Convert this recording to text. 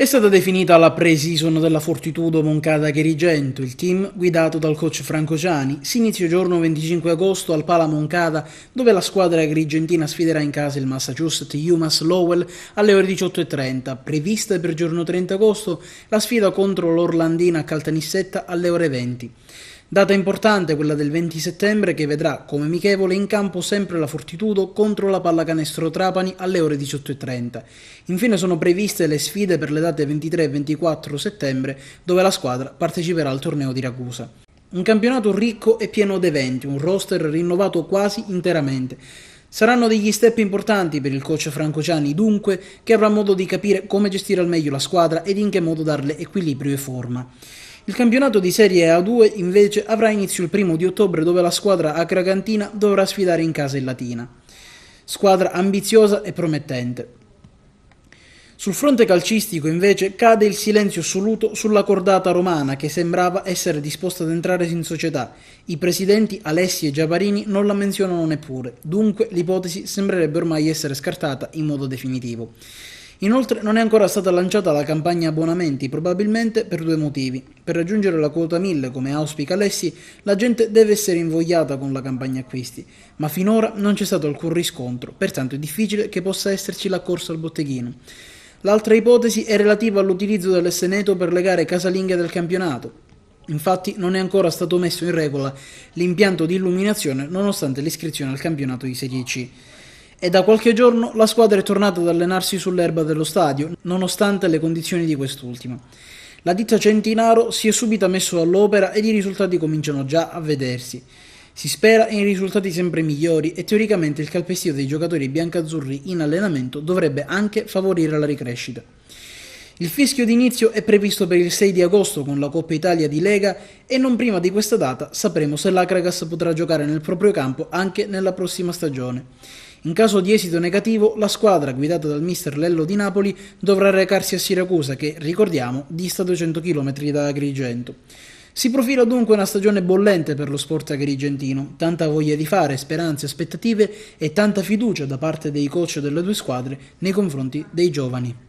È stata definita la pre-season della Fortitudo Moncada-Agrigento. Il team, guidato dal coach Franco Ciani, si inizia il giorno 25 agosto al Pala Moncada, dove la squadra agrigentina sfiderà in casa il Massachusetts UMass Lowell alle ore 18:30. Prevista per il giorno 30 agosto la sfida contro l'Orlandina a Caltanissetta alle ore 20. Data importante quella del 20 settembre che vedrà come amichevole in campo sempre la Fortitudo contro la Pallacanestro Trapani alle ore 18:30. Infine sono previste le sfide per le date 23 e 24 settembre dove la squadra parteciperà al torneo di Ragusa. Un campionato ricco e pieno d'eventi, un roster rinnovato quasi interamente. Saranno degli step importanti per il coach Franco Ciani, dunque, che avrà modo di capire come gestire al meglio la squadra ed in che modo darle equilibrio e forma. Il campionato di Serie A2 invece avrà inizio il 1 di ottobre dove la squadra acragantina dovrà sfidare in casa il Latina. Squadra ambiziosa e promettente. Sul fronte calcistico invece cade il silenzio assoluto sulla cordata romana che sembrava essere disposta ad entrare in società. I presidenti Alessi e Giaparini non la menzionano neppure, dunque l'ipotesi sembrerebbe ormai essere scartata in modo definitivo. Inoltre non è ancora stata lanciata la campagna abbonamenti, probabilmente per due motivi. Per raggiungere la quota 1000, come auspica Alessi, la gente deve essere invogliata con la campagna acquisti, ma finora non c'è stato alcun riscontro, pertanto è difficile che possa esserci la corsa al botteghino. L'altra ipotesi è relativa all'utilizzo dell'Esseneto per le gare casalinghe del campionato. Infatti non è ancora stato messo in regola l'impianto di illuminazione nonostante l'iscrizione al campionato di Serie C. E da qualche giorno la squadra è tornata ad allenarsi sull'erba dello stadio, nonostante le condizioni di quest'ultima. La ditta Centinaro si è subito messo all'opera ed i risultati cominciano già a vedersi. Si spera in risultati sempre migliori e teoricamente il calpestio dei giocatori biancazzurri in allenamento dovrebbe anche favorire la ricrescita. Il fischio d'inizio è previsto per il 6 di agosto con la Coppa Italia di Lega e non prima di questa data sapremo se l'Akragas potrà giocare nel proprio campo anche nella prossima stagione. In caso di esito negativo, la squadra, guidata dal mister Lello di Napoli, dovrà recarsi a Siracusa che, ricordiamo, dista 200 km da Agrigento. Si profila dunque una stagione bollente per lo sport agrigentino, tanta voglia di fare, speranze, aspettative e tanta fiducia da parte dei coach delle due squadre nei confronti dei giovani.